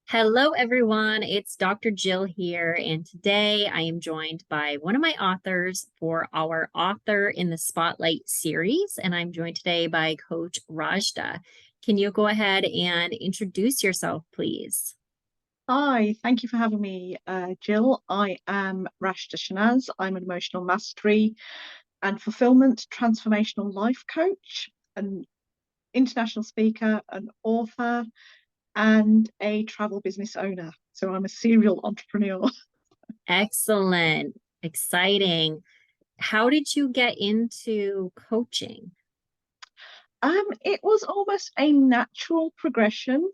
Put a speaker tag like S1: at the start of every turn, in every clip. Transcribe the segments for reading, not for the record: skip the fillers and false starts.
S1: Hello, everyone. It's Dr. Jill here, and today I am joined by one of my authors for our Author in the Spotlight series. And I'm joined today by Coach Rashda. Can you go ahead and introduce yourself, please?
S2: Hi, thank you for having me, Jill. I am Rashda Shanaz. I'm an emotional mastery and fulfillment transformational life coach, an international speaker, an author, and a travel business owner. So I'm a serial entrepreneur.
S1: Excellent. Exciting. How did you get into coaching?
S2: It was almost a natural progression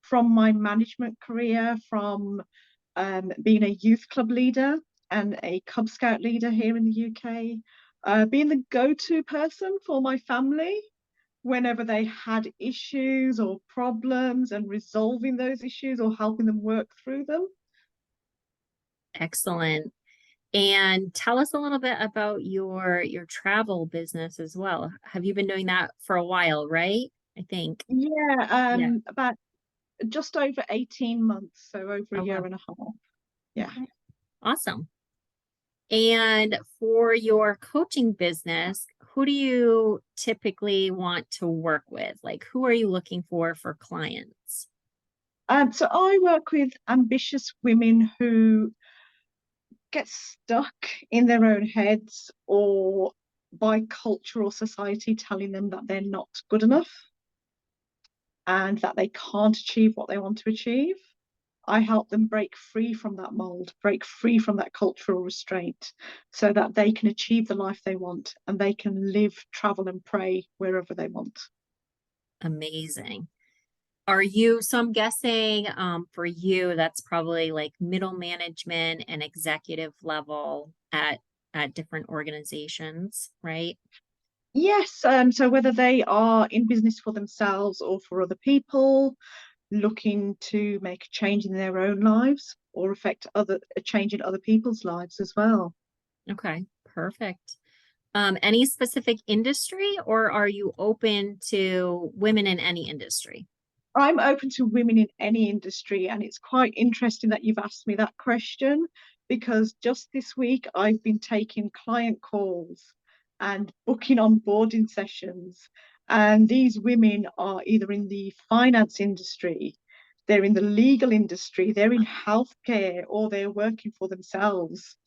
S2: from my management career, from being a youth club leader and a Cub Scout leader here in the UK, being the go-to person for my family whenever they had issues or problems and resolving those issues or helping them work through them.
S1: Excellent. And tell us a little bit about your travel business as well. Have you been doing that for a while, right? I think.
S2: Yeah,
S1: Yeah.
S2: about just over 18 months, so over a
S1: Oh,
S2: year
S1: wow.
S2: and a half. Yeah.
S1: Okay. Awesome. And for your coaching business, who do you typically want to work with? Like, who are you looking for clients?
S2: So I work with ambitious women who get stuck in their own heads or by culture or society telling them that they're not good enough and that they can't achieve what they want to achieve. I help them break free from that mold, break free from that cultural restraint so that they can achieve the life they want and they can live, travel, and pray wherever they want.
S1: Amazing. So I'm guessing for you, that's probably like middle management and executive level at different organizations, right?
S2: Yes, so whether they are in business for themselves or for other people, looking to make a change in their own lives or affect a change in other people's lives as well.
S1: Okay, perfect. Any specific industry, or are you open to women in any industry?
S2: I'm open to women in any industry, and it's quite interesting that you've asked me that question because just this week I've been taking client calls and booking onboarding sessions. And these women are either in the finance industry, they're in the legal industry, they're in healthcare, or they're working for themselves.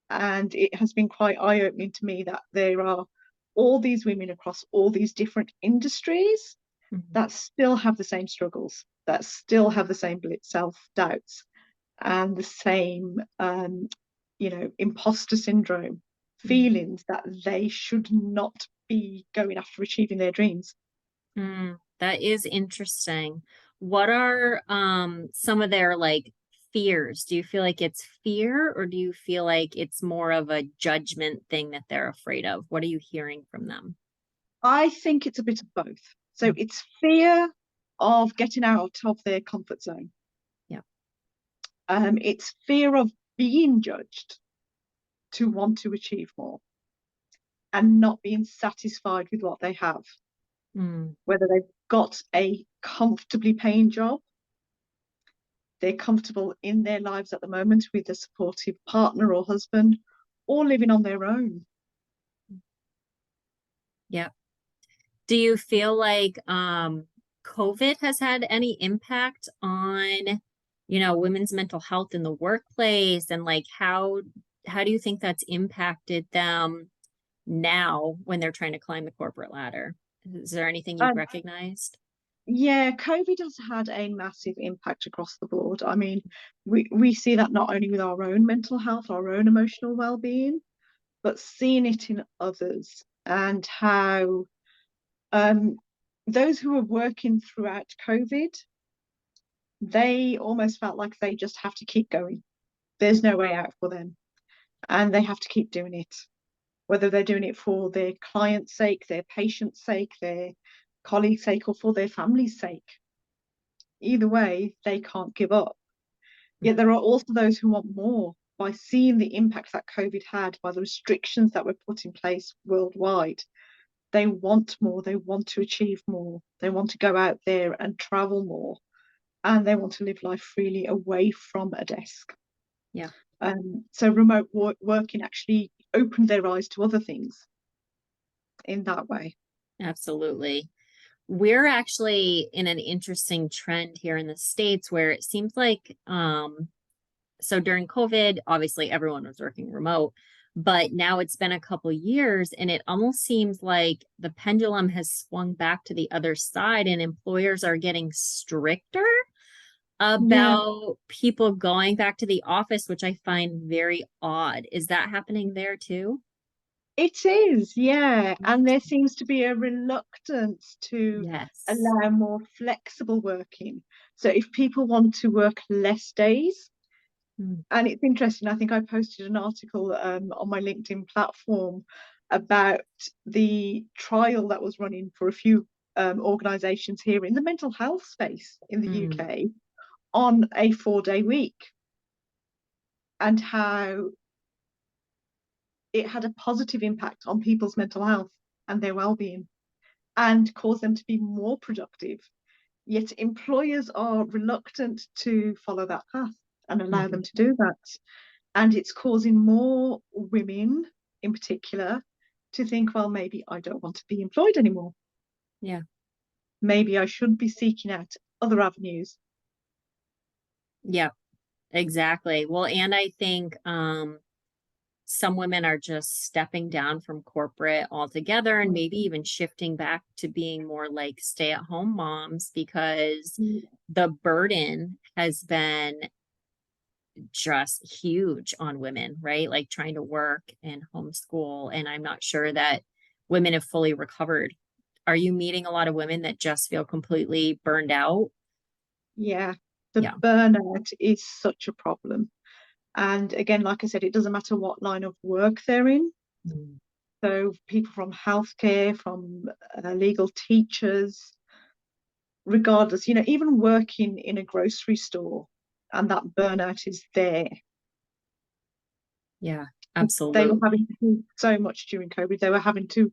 S2: And it has been quite eye-opening to me that there are all these women across all these different industries
S1: Mhm.
S2: that still have the same struggles, that still have the same self-doubts and the same, imposter syndrome,
S1: Mhm.
S2: feelings that they should not be going after achieving their dreams.
S1: That is interesting. What are some of their like fears? Do you feel like it's fear, or do you feel like it's more of a judgment thing that they're afraid of? What are you hearing from them?
S2: I think it's a bit of both. So
S1: Mm.
S2: it's fear of getting out of their comfort zone.
S1: Yeah.
S2: It's fear of being judged to want to achieve more and not being satisfied with what they have,
S1: Mm.
S2: whether they've got a comfortably paying job, they're comfortable in their lives at the moment with a supportive partner or husband, or living on their own.
S1: Yeah. Do you feel like COVID has had any impact on, women's mental health in the workplace, and like how do you think that's impacted them now when they're trying to climb the corporate ladder? Is there anything you've
S2: Um,
S1: recognized?
S2: yeah, COVID has had a massive impact across the board. I mean, we see that not only with our own mental health, our own emotional well-being, but seeing it in others and how um, those who were working throughout COVID, they almost felt like they just have to keep going. There's no way out for them, and they have to keep doing it, whether they're doing it for their client's sake, their patient's sake, their colleague's sake, or for their family's sake. Either way, they can't give up. Yet there are also those who want more by seeing the impact that COVID had, by the restrictions that were put in place worldwide. They want more, they want to achieve more, they want to go out there and travel more. and they want to live life freely away from a desk.
S1: Yeah,
S2: So remote working actually opened their eyes to other things in that way.
S1: absolutely. We're actually in an interesting trend here in the States where it seems like so during COVID, obviously everyone was working remote, but now it's been a couple years and it almost seems like the pendulum has swung back to the other side and employers are getting stricter
S2: Yeah,
S1: about people going back to the office, which I find very odd. Is that happening there too?
S2: it is. Yeah. And there seems to be a reluctance to
S1: Yes.
S2: allow more flexible working. So if people want to work less days,
S1: Mm,
S2: and it's interesting, I think I posted an article on my LinkedIn platform about the trial that was running for a few organisations here in the mental health space in the
S1: mm,
S2: UK on a 4-day week, and how it had a positive impact on people's mental health and their well-being and caused them to be more productive. Yet employers are reluctant to follow that path and allow them
S1: mhm.
S2: to do that. And it's causing more women in particular to think, well, maybe I don't want to be employed anymore.
S1: Yeah.
S2: Maybe I should be seeking out other avenues.
S1: Yeah, exactly. Well, and I think some women are just stepping down from corporate altogether and maybe even shifting back to being more like stay-at-home moms because the burden has been just huge on women, right? Like trying to work and homeschool. And I'm not sure that women have fully recovered. Are you meeting a lot of women that just feel completely burned out?
S2: Yeah, the
S1: Yeah.
S2: burnout is such a problem. And again, like I said, it doesn't matter what line of work they're in.
S1: Mm.
S2: So people from healthcare, from legal teachers, regardless, even working in a grocery store, and that burnout is there.
S1: Yeah,
S2: They were
S1: absolutely.
S2: having to do so much during COVID. They were having to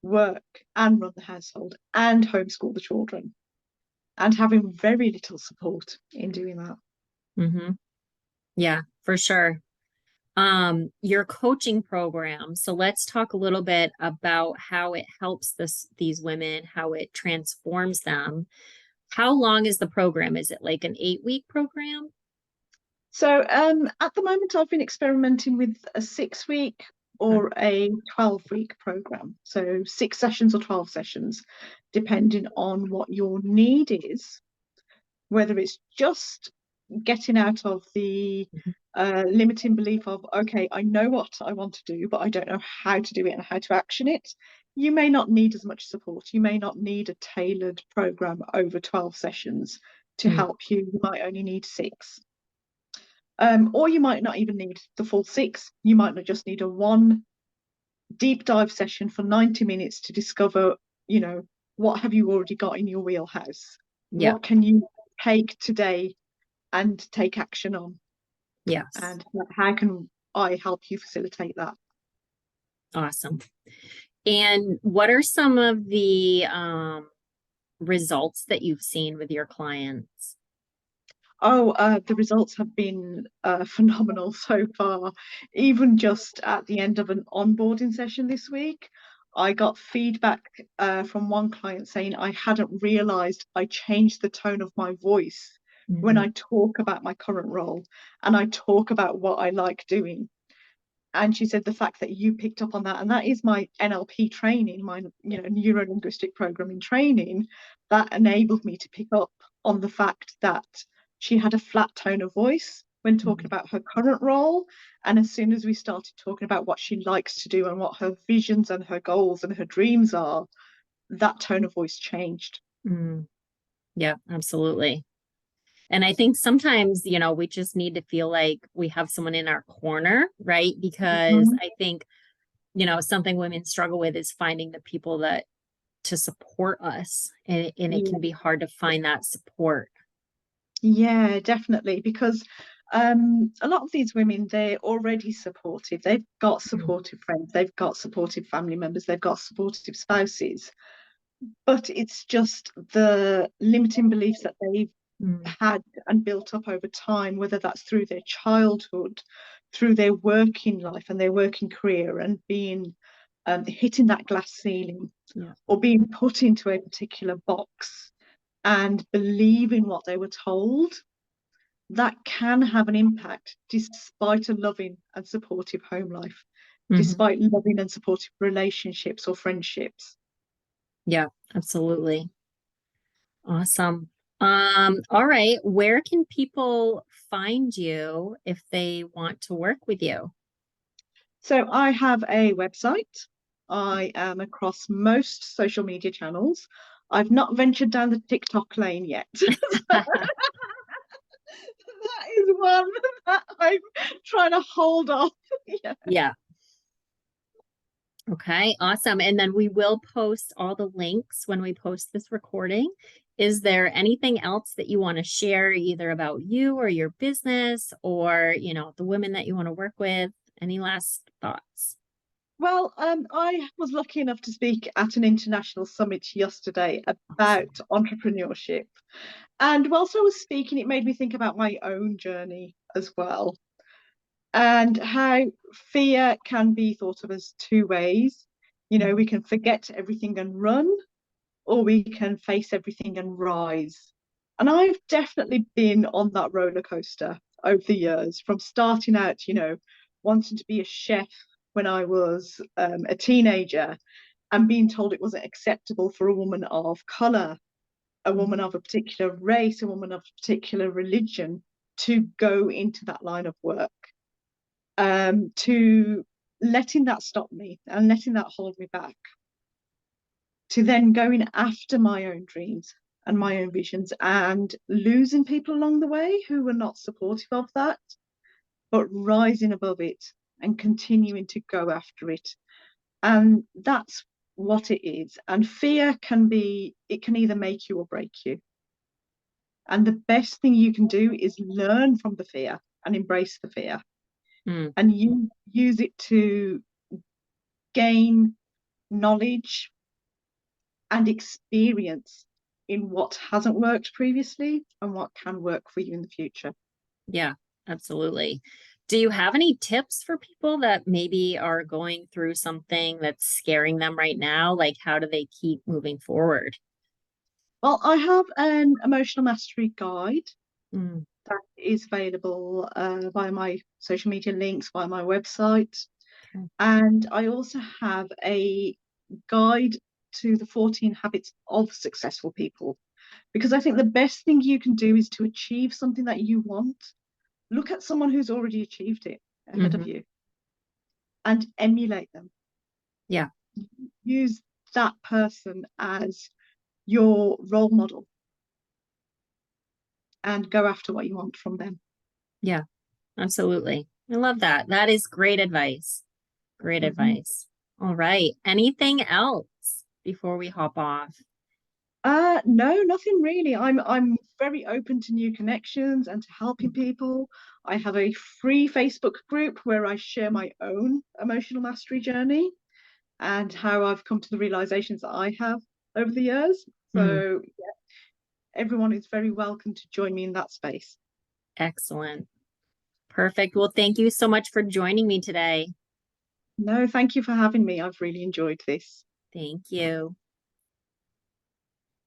S2: work and run the household and homeschool the children and having very little support in doing that.
S1: Hmm. Yeah, for sure. Your coaching program. So let's talk a little bit about how it helps these women, how it transforms them. How long is the program? Is it like an 8-week program?
S2: So at the moment, I've been experimenting with a 6 week
S1: Okay.
S2: or a 12-week program. So 6 sessions or 12 sessions, depending on what your need is, whether it's just getting out of the
S1: Mhm.
S2: limiting belief of, okay, I know what I want to do, but I don't know how to do it and how to action it. You may not need as much support. You may not need a tailored program over 12 sessions to
S1: Mm,
S2: help you. You might only need 6. Or you might not even need the full 6. You might not just need a one deep dive session for 90 minutes to discover, what have you already got in your wheelhouse?
S1: yeah.
S2: What can you take today and take action on?
S1: Yes.
S2: And how can I help you facilitate that?
S1: Awesome. And what are some of the results that you've seen with your clients?
S2: Oh, the results have been phenomenal so far. Even just at the end of an onboarding session this week, I got feedback from one client saying I hadn't realized I changed the tone of my voice when
S1: Mhm.
S2: I talk about my current role and I talk about what I like doing. And she said the fact that you picked up on that, and that is my NLP training, my neuro linguistic programming training, that enabled me to pick up on the fact that she had a flat tone of voice when talking
S1: Mhm.
S2: about her current role. And as soon as we started talking about what she likes to do and what her visions and her goals and her dreams are, that tone of voice changed.
S1: Mm. Yeah, absolutely. And I think sometimes, we just need to feel like we have someone in our corner, right? Because
S2: Mhm.
S1: I think, something women struggle with is finding the people that to support us. And it can be hard to find that support.
S2: Yeah, definitely. Because a lot of these women, they're already supportive. They've got
S1: Mm,
S2: supportive friends, they've got supportive family members, they've got supportive spouses. But it's just the limiting beliefs that they've
S1: Mm,
S2: had and built up over time, whether that's through their childhood, through their working life and their working career, and being hitting that glass ceiling,
S1: yeah.
S2: or being put into a particular box and believing what they were told, that can have an impact despite a loving and supportive home life,
S1: Hmm.
S2: despite loving and supportive relationships or friendships.
S1: Yeah, absolutely. Awesome. All right. Where can people find you if they want to work with you?
S2: So I have a website. I am across most social media channels. I've not ventured down the TikTok lane yet. That is one that I'm trying to hold off. Yeah.
S1: Yeah. Okay, awesome. And then we will post all the links when we post this recording. Is there anything else that you want to share, either about you or your business or, the women that you want to work with? Any last thoughts?
S2: Well, I was lucky enough to speak at an international summit yesterday about
S1: Awesome.
S2: entrepreneurship. And whilst I was speaking, it made me think about my own journey as well, and how fear can be thought of as two ways. You know,
S1: Mhm.
S2: we can forget everything and run, or we can face everything and rise. And I've definitely been on that roller coaster over the years, from starting out, wanting to be a chef when I was a teenager, and being told it wasn't acceptable for a woman of colour, a woman
S1: Mhm.
S2: of a particular race, a woman of a particular religion to go into that line of work, to letting that stop me and letting that hold me back, to then going after my own dreams and my own visions, and losing people along the way who were not supportive of that, but rising above it and continuing to go after it. And that's what it is. And fear can be, it can either make you or break you. And the best thing you can do is learn from the fear and embrace the fear,
S1: Mm,
S2: and you use it to gain knowledge and experience in what hasn't worked previously and what can work for you in the future.
S1: yeah, absolutely. Do you have any tips for people that maybe are going through something that's scaring them right now? Like, how do they keep moving forward?
S2: Well, I have an emotional mastery guide
S1: Mm,
S2: that is available via my social media links, via my website.
S1: okay.
S2: And I also have a guide to the 14 habits of successful people. Because I think the best thing you can do is to achieve something that you want. Look at someone who's already achieved it ahead of
S1: Hmm.
S2: you and emulate them.
S1: Yeah,
S2: Use that person as your role model and go after what you want from them.
S1: yeah, absolutely. I love that. That is great advice. Great
S2: Mhm.
S1: advice. All right. Anything else before we hop off?
S2: No, nothing really. I'm very open to new connections and to helping people. I have a free Facebook group where I share my own emotional mastery journey and how I've come to the realizations that I have over the years.
S1: Mm,
S2: So everyone is very welcome to join me in that space.
S1: excellent. Perfect. Well, thank you so much for joining me today.
S2: No, thank you for having me. I've really enjoyed this.
S1: Thank you.